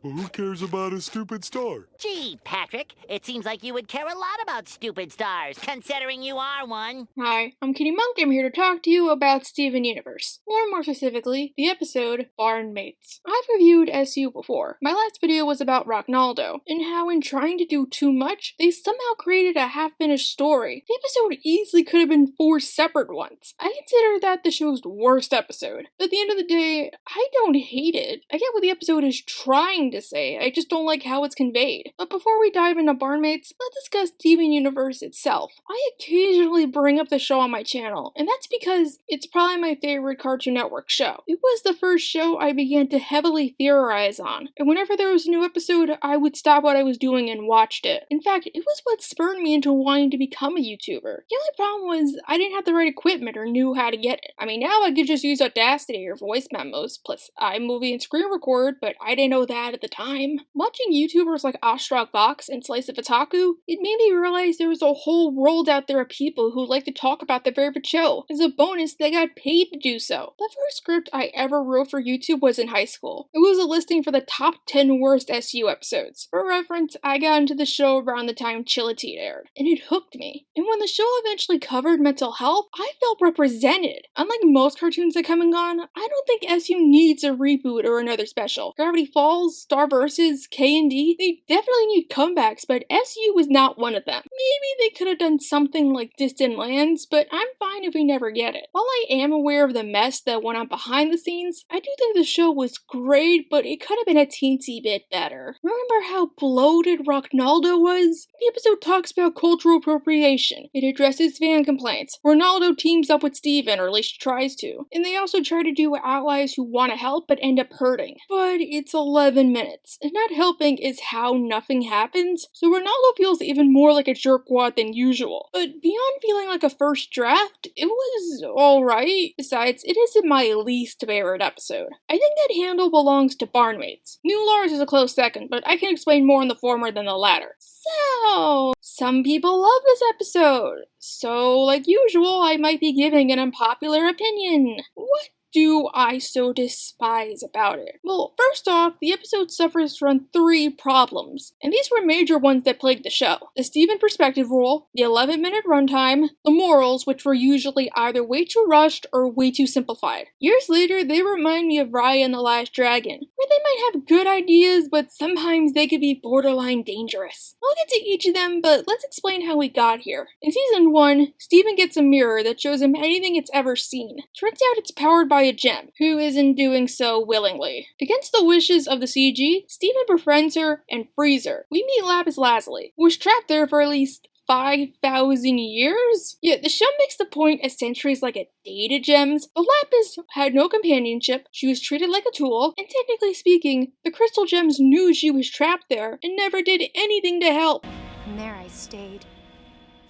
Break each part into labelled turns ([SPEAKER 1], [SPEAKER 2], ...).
[SPEAKER 1] Well, who cares about a stupid star?
[SPEAKER 2] Gee, Patrick, it seems like you would care a lot about stupid stars, considering you are one.
[SPEAKER 3] Hi, I'm Kitty Monk. I'm here to talk to you about Steven Universe, or more specifically, the episode Barn Mates. I've reviewed SU before. My last video was about Rocknaldo, and how in trying to do too much, they somehow created a half-finished story. The episode easily could have been 4 separate ones. I consider that the show's worst episode. But at the end of the day, I don't hate it. I get what the episode is trying to say, I just don't like how it's conveyed. But before we dive into Barn Mates, let's discuss Steven Universe itself. I occasionally bring up the show on my channel, and that's because it's probably my favorite Cartoon Network show. It was the first show I began to heavily theorize on, and whenever there was a new episode, I would stop what I was doing and watched it. In fact, it was what spurred me into wanting to become a YouTuber. The only problem was I didn't have the right equipment or knew how to get it. I mean, now I could just use Audacity or voice memos, plus iMovie and screen record, but I didn't know that at the time. Watching YouTubers like Ostrog Fox and Slice of Otaku, it made me realize there was a whole world out there of people who like to talk about their favorite show. As a bonus, they got paid to do so. The first script I ever wrote for YouTube was in high school. It was a listing for the top 10 worst SU episodes. For reference, I got into the show around the time Chillatine aired, and it hooked me. And when the show eventually covered mental health, I felt represented. Unlike most cartoons that come and gone, I don't think SU needs a reboot or another special. Gravity Falls, Star Vs, K&D, they definitely need comebacks, but SU was not one of them. Maybe they could have done something like Distant Lands, but I'm fine if we never get it. While I am aware of the mess that went on behind the scenes, I do think the show was great, but it could have been a teensy bit better. Remember how bloated Rocknaldo was? The episode talks about cultural appropriation. It addresses fan complaints. Ronaldo teams up with Steven, or at least tries to. And they also try to do allies who want to help but end up hurting. But it's 11 minutes, and not helping is how nothing happens, so Ronaldo feels even more like a jerkwad than usual. But beyond feeling like a first draft, it was alright. Besides, it isn't my least favorite episode. I think that handle belongs to Barn Mates. New Lars is a close second, but I can explain more on the former than the latter. So, some people love this episode. So, like usual, I might be giving an unpopular opinion. What do I so despise about it? Well, first off, the episode suffers from 3 problems, and these were major ones that plagued the show. The Steven perspective rule, the 11-minute runtime, the morals, which were usually either way too rushed or way too simplified. Years later, they remind me of Raya and the Last Dragon, where they might have good ideas, but sometimes they could be borderline dangerous. I'll get to each of them, but let's explain how we got here. In Season 1, Steven gets a mirror that shows him anything it's ever seen. Turns out it's powered by a gem, who isn't doing so willingly. Against the wishes of the CG, Steven befriends her and frees her. We meet Lapis Lazuli, who was trapped there for at least 5,000 years? Yeah, the show makes the point as centuries like a day to gems, but Lapis had no companionship, she was treated like a tool, and technically speaking, the crystal gems knew she was trapped there and never did anything to help.
[SPEAKER 4] And there I stayed.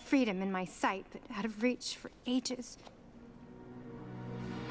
[SPEAKER 4] Freedom in my sight, but out of reach for ages.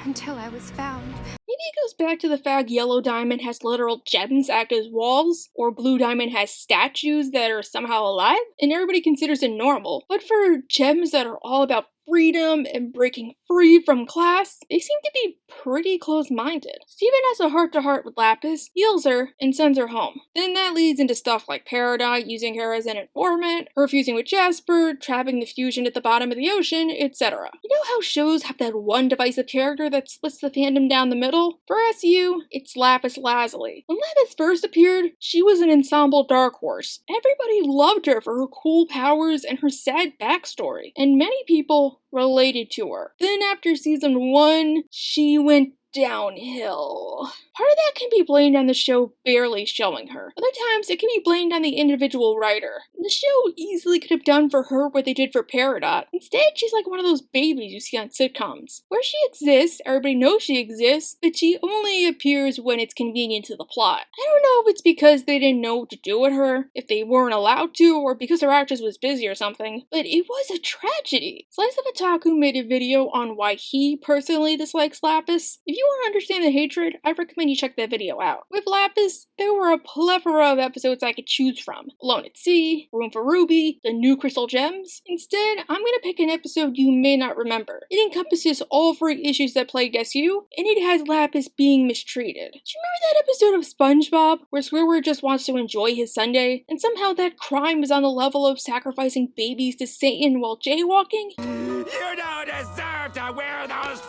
[SPEAKER 4] Until I was found.
[SPEAKER 3] Maybe it goes back to the fact Yellow Diamond has literal gems act as walls, or Blue Diamond has statues that are somehow alive, and everybody considers it normal. But for gems that are all about freedom and breaking free from class, they seem to be pretty close-minded. Steven has a heart-to-heart with Lapis, heals her, and sends her home. Then that leads into stuff like Peridot using her as an informant, her fusing with Jasper, trapping the fusion at the bottom of the ocean, etc. You know how shows have that one divisive character that splits the fandom down the middle? For SU, it's Lapis Lazuli. When Lapis first appeared, she was an ensemble dark horse. Everybody loved her for her cool powers and her sad backstory, and many people related to her. Then after season 1, she went downhill. Part of that can be blamed on the show barely showing her. Other times, it can be blamed on the individual writer. The show easily could have done for her what they did for Peridot. Instead, she's like one of those babies you see on sitcoms. Where she exists, everybody knows she exists, but she only appears when it's convenient to the plot. I don't know if it's because they didn't know what to do with her, if they weren't allowed to, or because her actress was busy or something, but it was a tragedy. Slice of Otaku made a video on why he personally dislikes Lapis. If you want to understand the hatred, I recommend you check that video out. With Lapis, there were a plethora of episodes I could choose from. Alone at Sea, Room for Ruby, The New Crystal Gems. Instead, I'm going to pick an episode you may not remember. It encompasses all 3 issues that plagued SU, and it has Lapis being mistreated. Do you remember that episode of SpongeBob, where Squidward just wants to enjoy his Sunday, and somehow that crime is on the level of sacrificing babies to Satan while jaywalking?
[SPEAKER 5] You don't deserve to wear those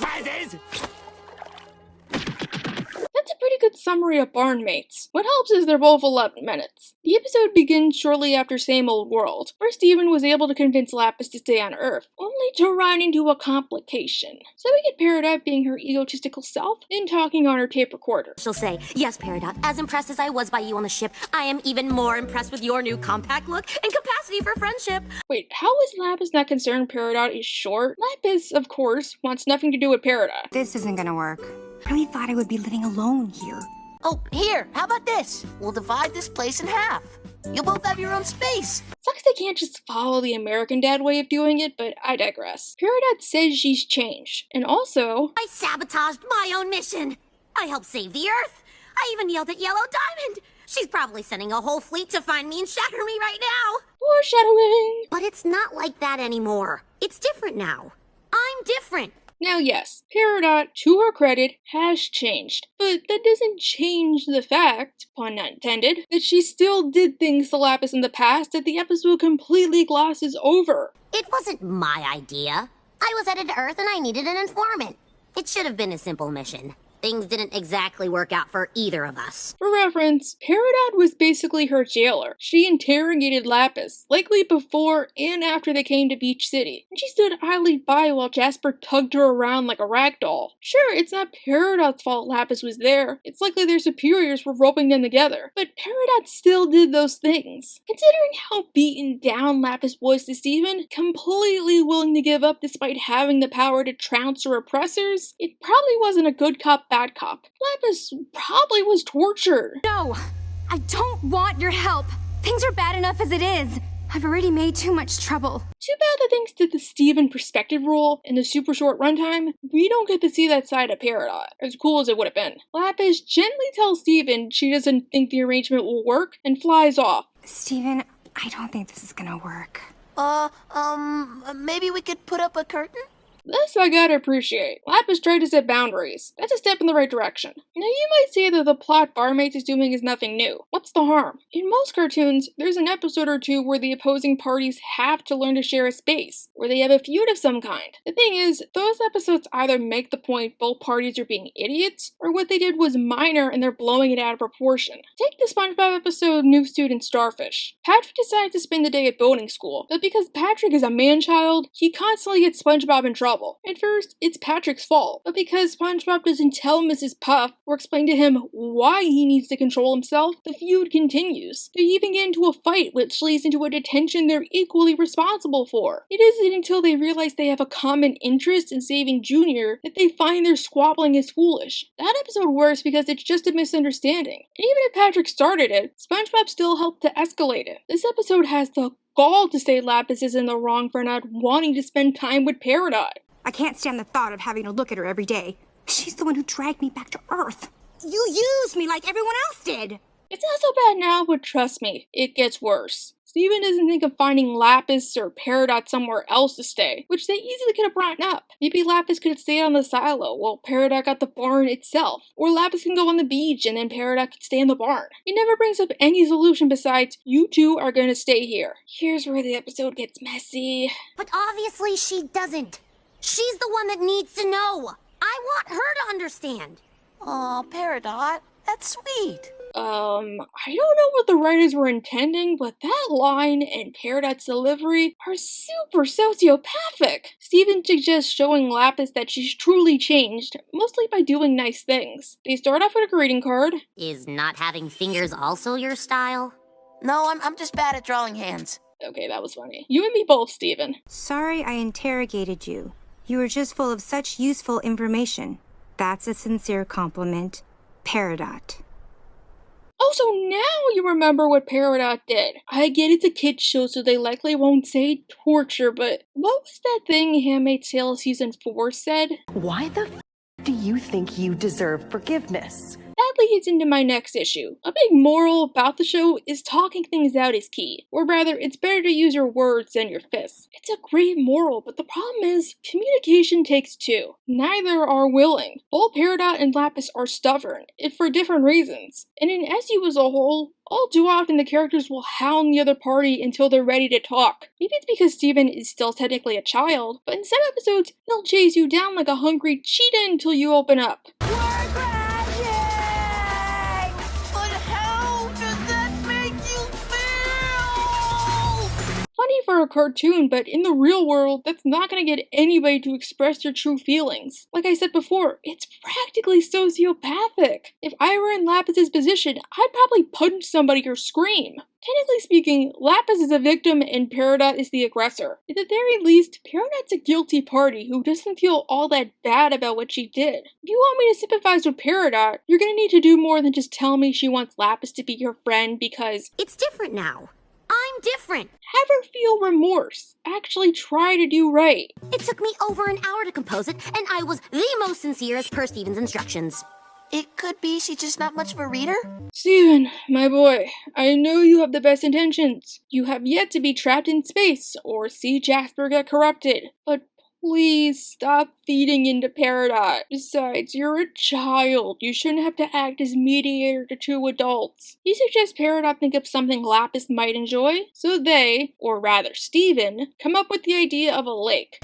[SPEAKER 5] fezes!
[SPEAKER 3] That's a pretty good summary of Barnmates. What helps is they're both 11 minutes. The episode begins shortly after Same Old World, where Steven was able to convince Lapis to stay on Earth, only to run into a complication. So we get Peridot being her egotistical self and talking on her tape recorder.
[SPEAKER 6] She'll say, yes, Peridot, as impressed as I was by you on the ship, I am even more impressed with your new compact look and capacity for friendship.
[SPEAKER 3] Wait, how is Lapis not concerned Peridot is short? Lapis, of course, wants nothing to do with Peridot.
[SPEAKER 4] This isn't gonna work. I really thought I would be living alone here.
[SPEAKER 7] Oh, here, how about this? We'll divide this place in half. You'll both have your own space.
[SPEAKER 3] Sucks they can't just follow the American Dad way of doing it, but I digress. Peridot says she's changed, and also...
[SPEAKER 6] I sabotaged my own mission. I helped save the Earth. I even yelled at Yellow Diamond. She's probably sending a whole fleet to find me and shatter me right now.
[SPEAKER 3] Foreshadowing!
[SPEAKER 6] But it's not like that anymore. It's different now. I'm different.
[SPEAKER 3] Now yes, Peridot, to her credit, has changed, but that doesn't change the fact, pun not intended, that she still did things to Lapis in the past that the episode completely glosses over.
[SPEAKER 6] It wasn't my idea. I was headed to Earth and I needed an informant. It should have been a simple mission. Things didn't exactly work out for either of us.
[SPEAKER 3] For reference, Peridot was basically her jailer. She interrogated Lapis, likely before and after they came to Beach City, and she stood idly by while Jasper tugged her around like a rag doll. Sure, it's not Peridot's fault Lapis was there. It's likely their superiors were roping them together, but Peridot still did those things. Considering how beaten down Lapis was to Steven, completely willing to give up despite having the power to trounce her oppressors, it probably wasn't a good cop bad cop. Lapis probably was tortured.
[SPEAKER 4] No! I don't want your help! Things are bad enough as it is! I've already made too much trouble.
[SPEAKER 3] Too bad that thanks to the Steven perspective rule and the super short runtime, we don't get to see that side of Peridot, as cool as it would have been. Lapis gently tells Steven she doesn't think the arrangement will work and flies off.
[SPEAKER 4] Steven, I don't think this is gonna work.
[SPEAKER 7] Maybe we could put up a curtain?
[SPEAKER 3] This I gotta appreciate. Lapis tried to set boundaries. That's a step in the right direction. Now you might say that the plot Barmates is doing is nothing new. What's the harm? In most cartoons, there's an episode or two where the opposing parties have to learn to share a space, where they have a feud of some kind. The thing is, those episodes either make the point both parties are being idiots, or what they did was minor and they're blowing it out of proportion. Take the SpongeBob episode New Student Starfish. Patrick decides to spend the day at boating school, but because Patrick is a man-child, he constantly gets SpongeBob in trouble. At first, it's Patrick's fault, but because SpongeBob doesn't tell Mrs. Puff or explain to him why he needs to control himself, the feud continues. They even get into a fight, which leads into a detention they're equally responsible for. It isn't until they realize they have a common interest in saving Junior that they find their squabbling is foolish. That episode works because it's just a misunderstanding. And even if Patrick started it, SpongeBob still helped to escalate it. This episode has the gall to say Lapis is in the wrong for not wanting to spend time with Peridot.
[SPEAKER 4] I can't stand the thought of having to look at her every day. She's the one who dragged me back to Earth. You used me like everyone else did.
[SPEAKER 3] It's not so bad now, but trust me, it gets worse. Steven doesn't think of finding Lapis or Peridot somewhere else to stay, which they easily could have brought up. Maybe Lapis could have stayed on the silo while Peridot got the barn itself. Or Lapis can go on the beach and then Peridot could stay in the barn. He never brings up any solution besides, you two are gonna stay here. Here's where the episode gets messy.
[SPEAKER 6] But obviously she doesn't. She's the one that needs to know. I want her to understand.
[SPEAKER 7] Aw, Peridot, that's sweet.
[SPEAKER 3] I don't know what the writers were intending, but that line and Peridot's delivery are super sociopathic. Steven suggests showing Lapis that she's truly changed, mostly by doing nice things. They start off with a greeting card.
[SPEAKER 6] Is not having fingers also your style?
[SPEAKER 7] No, I'm just bad at drawing hands.
[SPEAKER 3] Okay, that was funny. You and me both, Steven.
[SPEAKER 4] Sorry I interrogated you. You were just full of such useful information. That's a sincere compliment. Peridot.
[SPEAKER 3] Oh, so now you remember what Peridot did. I get it's a kid's show, so they likely won't say torture, but what was that thing Handmaid's Tale Season 4 said?
[SPEAKER 8] Why the f Do you think you deserve forgiveness?
[SPEAKER 3] That leads into my next issue. A big moral about the show is talking things out is key. Or rather, it's better to use your words than your fists. It's a great moral, but the problem is, communication takes two. Neither are willing. Both Peridot and Lapis are stubborn, if for different reasons. And in SU as a whole, all too often the characters will hound the other party until they're ready to talk. Maybe it's because Steven is still technically a child, but in some episodes, he'll chase you down like a hungry cheetah until you open up. Funny for a cartoon, but in the real world, that's not gonna get anybody to express their true feelings. Like I said before, it's practically sociopathic. If I were in Lapis's position, I'd probably punch somebody or scream. Technically speaking, Lapis is a victim and Peridot is the aggressor. At the very least, Peridot's a guilty party who doesn't feel all that bad about what she did. If you want me to sympathize with Peridot, you're gonna need to do more than just tell me she wants Lapis to be your friend because
[SPEAKER 6] It's different now. I'm different.
[SPEAKER 3] have her feel remorse. Actually try to do right.
[SPEAKER 6] It took me over an hour to compose it, and I was the most sincere as per Steven's instructions.
[SPEAKER 7] It could be she's just not much of a reader.
[SPEAKER 3] Steven, my boy, I know you have the best intentions. You have yet to be trapped in space or see Jasper get corrupted. But please stop feeding into Peridot. Besides, you're a child. You shouldn't have to act as mediator to two adults. He suggests Peridot think of something Lapis might enjoy, so they, or rather Steven, come up with the idea of a lake.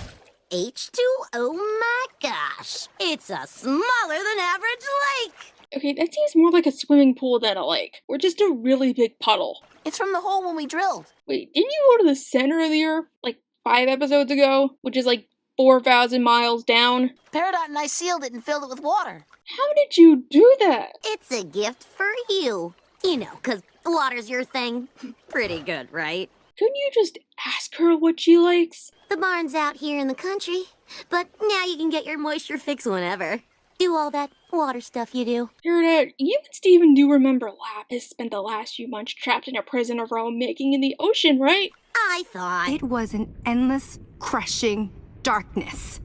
[SPEAKER 6] H2O, my gosh. It's a smaller than average lake.
[SPEAKER 3] Okay, that seems more like a swimming pool than a lake, or just a really big puddle.
[SPEAKER 7] It's from the hole when we drilled.
[SPEAKER 3] Wait, didn't you go to the center of the Earth, like 5 episodes ago? Which is like 4,000 miles down?
[SPEAKER 7] Peridot and I sealed it and filled it with water.
[SPEAKER 3] How did you do that?
[SPEAKER 6] It's a gift for you. You know, 'cause water's your thing. Pretty good, right?
[SPEAKER 3] Couldn't you just ask her what she likes?
[SPEAKER 6] The barn's out here in the country, but now you can get your moisture fix whenever. Do all that water stuff you do.
[SPEAKER 3] Peridot, you and Steven do remember Lapis spent the last few months trapped in a prison of her own making in the ocean, right?
[SPEAKER 6] I thought...
[SPEAKER 4] It was an endless, crushing darkness.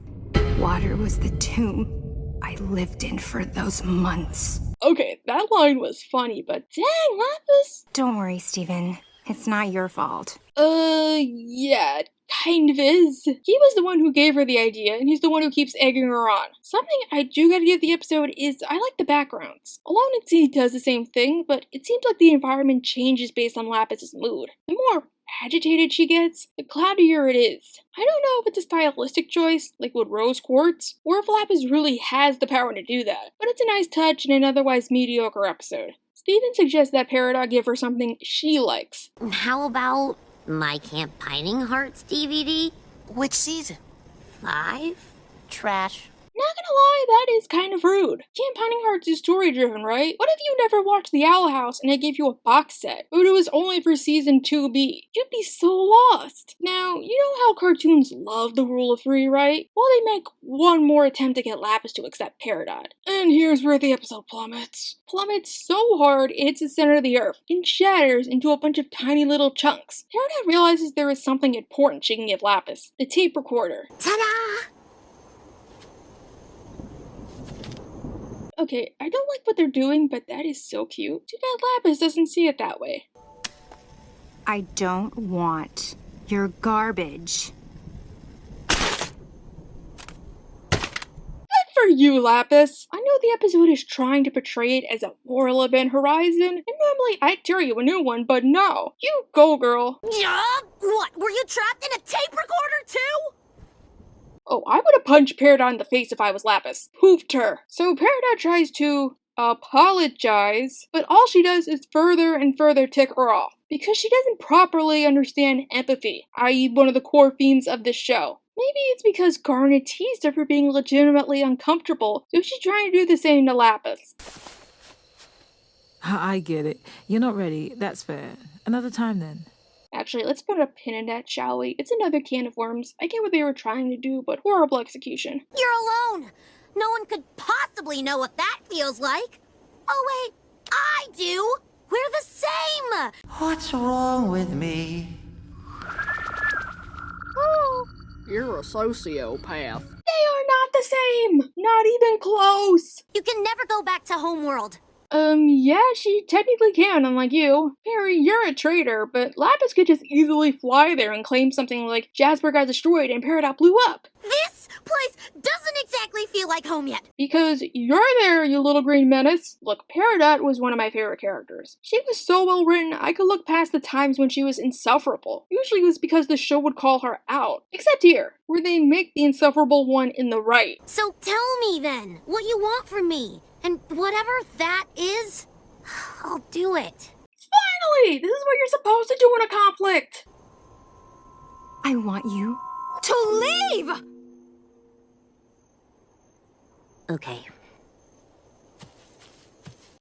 [SPEAKER 4] Water was the tomb I lived in for those months.
[SPEAKER 3] Okay, that line was funny, but dang, Lapis!
[SPEAKER 4] Don't worry, Steven. It's not your fault.
[SPEAKER 3] Yeah, it kind of is. He was the one who gave her the idea, and he's the one who keeps egging her on. Something I do gotta give the episode is I like the backgrounds. Alone at Sea does the same thing, but it seems like the environment changes based on Lapis's mood. The more agitated she gets, the cloudier it is. I don't know if it's a stylistic choice, like with rose quartz, or if Lapis really has the power to do that, but it's a nice touch in an otherwise mediocre episode. Steven suggests that Peridot give her something she likes.
[SPEAKER 6] How about my Camp Pining Hearts DVD?
[SPEAKER 7] Which season?
[SPEAKER 6] 5?
[SPEAKER 7] Trash.
[SPEAKER 3] Not gonna lie, that is kind of rude. Camp Pining Hearts is story-driven, right? What if you never watched The Owl House and I gave you a box set, but it was only for season 2B? You'd be so lost. Now, you know how cartoons love the rule of 3, right? Well, they make one more attempt to get Lapis to accept Peridot. And here's where the episode plummets. Plummets so hard it hits the center of the earth and shatters into a bunch of tiny little chunks. Peridot realizes there is something important she can give Lapis. The tape recorder.
[SPEAKER 6] Ta-da!
[SPEAKER 3] Okay, I don't like what they're doing, but that is so cute. Too bad Lapis doesn't see it that way.
[SPEAKER 4] I don't want your garbage.
[SPEAKER 3] Good for you, Lapis! I know the episode is trying to portray it as a moral event horizon, and normally I'd tell you a new one, but no. You go, girl.
[SPEAKER 6] Yeah? What, were you trapped in a tape recorder too?
[SPEAKER 3] Oh, I would have punched Peridot in the face if I was Lapis. Poofed her. So Peridot tries to apologize, but all she does is further and further tick her off, because she doesn't properly understand empathy, i.e. one of the core themes of this show. Maybe it's because Garnet teased her for being legitimately uncomfortable, so she's trying to do the same to Lapis.
[SPEAKER 9] I get it. You're not ready. That's fair. Another time then.
[SPEAKER 3] Actually, let's put a pin in that, shall we? It's another can of worms. I get what they were trying to do, but horrible execution.
[SPEAKER 6] You're alone. No one could possibly know what that feels like. Oh wait, I do. We're the same.
[SPEAKER 10] What's wrong with me?
[SPEAKER 3] Oh, you're a sociopath. They are not the same. Not even close!
[SPEAKER 6] You can never go back to Homeworld.
[SPEAKER 3] Yeah, she technically can, unlike you. Peri, you're a traitor, but Lapis could just easily fly there and claim something like Jasper got destroyed and Peridot blew up.
[SPEAKER 6] This place doesn't exactly feel like home yet.
[SPEAKER 3] Because you're there, you little green menace. Look, Peridot was one of my favorite characters. She was so well written, I could look past the times when she was insufferable. Usually it was because the show would call her out. Except here, where they make the insufferable one in the right.
[SPEAKER 6] So tell me then, what you want from me. And whatever that is, I'll do it.
[SPEAKER 3] Finally! This is what you're supposed to do in a conflict!
[SPEAKER 4] I want you
[SPEAKER 6] To leave! Okay.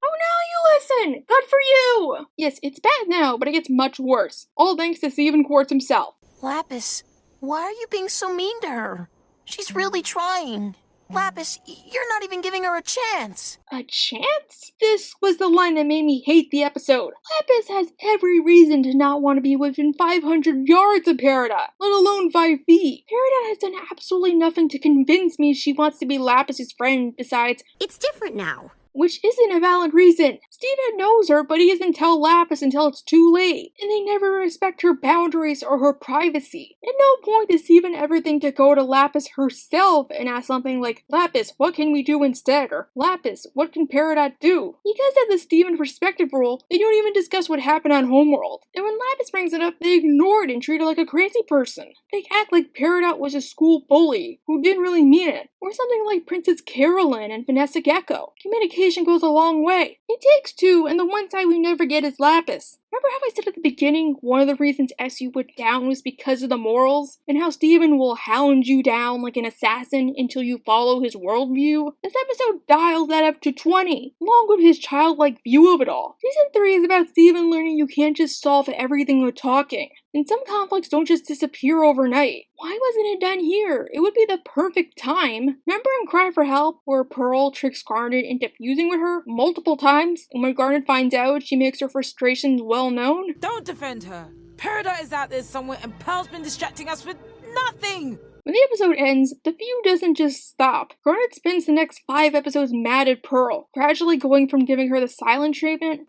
[SPEAKER 3] Oh, now you listen! Good for you! Yes, it's bad now, but it gets much worse. All thanks to Steven Quartz himself.
[SPEAKER 7] Lapis, why are you being so mean to her? She's really trying. Lapis, you're not even giving her a chance.
[SPEAKER 3] A chance? This was the line that made me hate the episode. Lapis has every reason to not want to be within 500 yards of Peridot, let alone 5 feet. Peridot has done absolutely nothing to convince me she wants to be Lapis's friend besides...
[SPEAKER 6] It's different now.
[SPEAKER 3] Which isn't a valid reason. Steven knows her, but he doesn't tell Lapis until it's too late. And they never respect her boundaries or her privacy. At no point does Steven ever think to go to Lapis herself and ask something like, Lapis, what can we do instead? Or, Lapis, what can Peridot do? Because of the Steven perspective rule, they don't even discuss what happened on Homeworld. And when Lapis brings it up, they ignore it and treat her like a crazy person. They act like Peridot was a school bully who didn't really mean it. Or something like Princess Carolyn and Vanessa Gecko. Communication goes a long way. It takes two, and the one side we never get is Lapis. Remember how I said at the beginning one of the reasons SU went down was because of the morals? And how Steven will hound you down like an assassin until you follow his worldview? This episode dials that up to 20, along with his childlike view of it all. Season 3 is about Steven learning you can't just solve everything with talking. And some conflicts don't just disappear overnight. Why wasn't it done here? It would be the perfect time. Remember in Cry for Help, where Pearl tricks Garnet into fusing with her multiple times? And when Garnet finds out, she makes her frustrations well known?
[SPEAKER 9] Don't defend her. Peridot is out there somewhere and Pearl's been distracting us with nothing.
[SPEAKER 3] When the episode ends, the feud doesn't just stop. Garnet spends the next 5 episodes mad at Pearl, gradually going from giving her the silent treatment.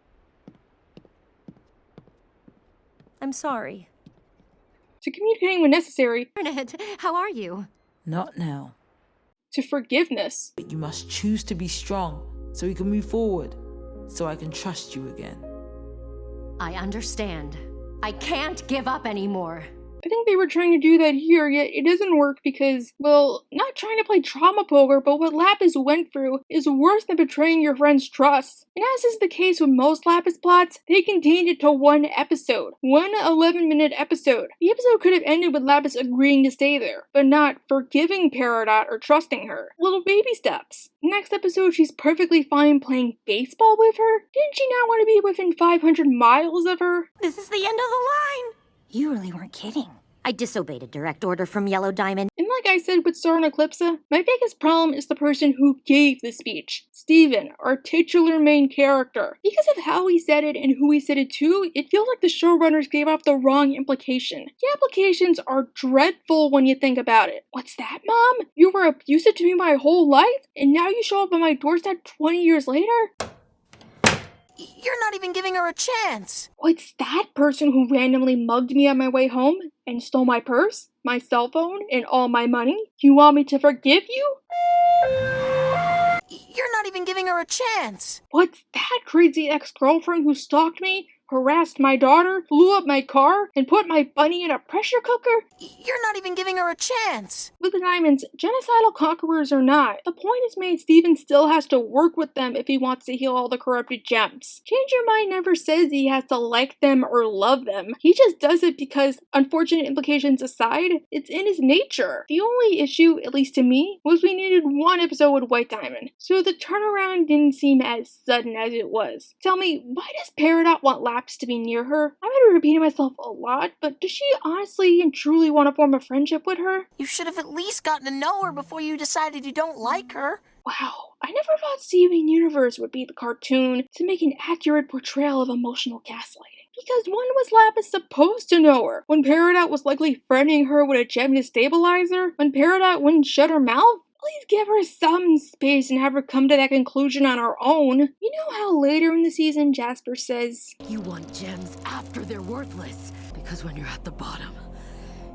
[SPEAKER 8] I'm sorry.
[SPEAKER 3] To communicating when necessary,
[SPEAKER 8] Bernadette, how are you?
[SPEAKER 9] Not now.
[SPEAKER 3] to forgiveness.
[SPEAKER 9] But you must choose to be strong so we can move forward, so I can trust you again.
[SPEAKER 8] I understand. I can't give up anymore.
[SPEAKER 3] I think they were trying to do that here, yet it doesn't work because, well, not trying to play trauma poker, but what Lapis went through is worse than betraying your friend's trust. And as is the case with most Lapis plots, they contained it to one episode. One 11-minute episode. The episode could have ended with Lapis agreeing to stay there, but not forgiving Peridot or trusting her. Little baby steps. Next episode, she's perfectly fine playing baseball with her? Didn't she not want to be within 500 miles of her?
[SPEAKER 6] This is the end of the line.
[SPEAKER 4] You really weren't kidding.
[SPEAKER 6] I disobeyed a direct order from Yellow Diamond.
[SPEAKER 3] And like I said with Star and Eclipsa, my biggest problem is the person who gave the speech. Steven, our titular main character. Because of how he said it and who he said it to, it feels like the showrunners gave off the wrong implication. The implications are dreadful when you think about it. What's that, Mom? You were abusive to me my whole life? And now you show up on my doorstep 20 years later?
[SPEAKER 7] You're not even giving her a chance.
[SPEAKER 3] What's that person who randomly mugged me on my way home and stole my purse, my cell phone, and all my money? You want me to forgive you?
[SPEAKER 7] You're not even giving her a chance.
[SPEAKER 3] What's that crazy ex-girlfriend who stalked me, harassed my daughter, blew up my car, and put my bunny in a pressure cooker?
[SPEAKER 7] You're not even giving her a chance.
[SPEAKER 3] With the diamonds, genocidal conquerors or not, the point is made Steven still has to work with them if he wants to heal all the corrupted gems. Change Your Mind never says he has to like them or love them. He just does it because, unfortunate implications aside, it's in his nature. The only issue, at least to me, was we needed one episode with White Diamond, so the turnaround didn't seem as sudden as it was. Tell me, why does Peridot want Lapis to be near her? I might have repeated myself a lot, but does she honestly and truly want to form a friendship with her?
[SPEAKER 7] You should have at least gotten to know her before you decided you don't like her.
[SPEAKER 3] Wow, I never thought Steven Universe would be the cartoon to make an accurate portrayal of emotional gaslighting. Because when was Lapis supposed to know her? When Peridot was likely threatening her with a gem to stabilize her? When Peridot wouldn't shut her mouth? Please give her some space and have her come to that conclusion on her own. You know how later in the season Jasper says,
[SPEAKER 8] You want gems after they're worthless, because when you're at the bottom,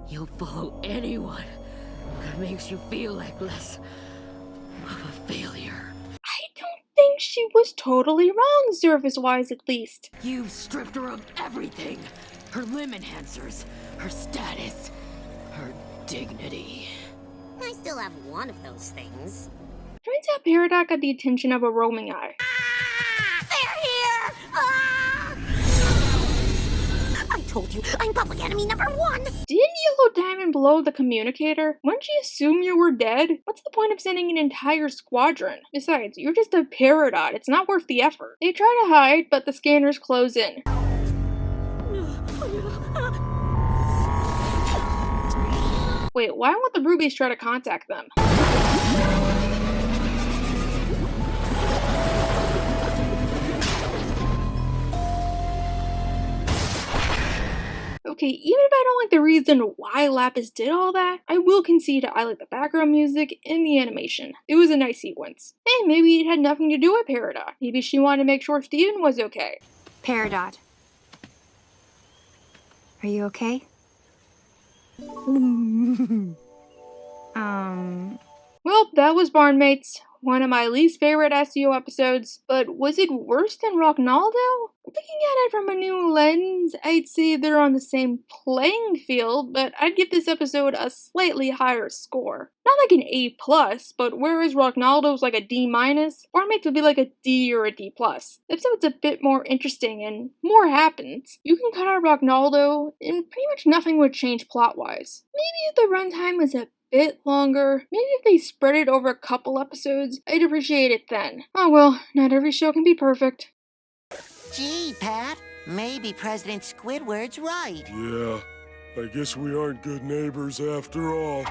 [SPEAKER 8] you'll follow anyone that makes you feel like less of a failure.
[SPEAKER 3] I don't think she was totally wrong, surface-wise at least.
[SPEAKER 8] You've stripped her of everything. Her limb enhancers, her status, her dignity.
[SPEAKER 6] I still have one of those things.
[SPEAKER 3] Turns out Peridot got the attention of a roaming eye.
[SPEAKER 6] They're here! Ah! I told you, I'm public enemy number 1!
[SPEAKER 3] Didn't Yellow Diamond blow the communicator? Wouldn't she assume you were dead? What's the point of sending an entire squadron? Besides, you're just a Peridot. It's not worth the effort. They try to hide, but the scanners close in. Wait, why won't the rubies try to contact them? Okay, even if I don't like the reason why Lapis did all that, I will concede I like the background music and the animation. It was a nice sequence. Hey, maybe it had nothing to do with Peridot. Maybe she wanted to make sure Steven was okay.
[SPEAKER 4] Peridot. Are you okay?
[SPEAKER 3] Well, that was Barnmates. One of my least favorite SEO episodes, but was it worse than Rocknaldo? Looking at it from a new lens, I'd say they're on the same playing field, but I'd give this episode a slightly higher score. Not like an A+, but whereas Rocknaldo's like a D-, Barnmates would be like a D or a D+. The episode's a bit more interesting and more happens. You can cut out Rocknaldo, and pretty much nothing would change plot-wise. Maybe if the runtime was a bit longer. Maybe if they spread it over a couple episodes, I'd appreciate it then. Oh well, not every show can be perfect.
[SPEAKER 2] Gee, Pat, maybe President Squidward's right.
[SPEAKER 1] Yeah, I guess we aren't good neighbors after all.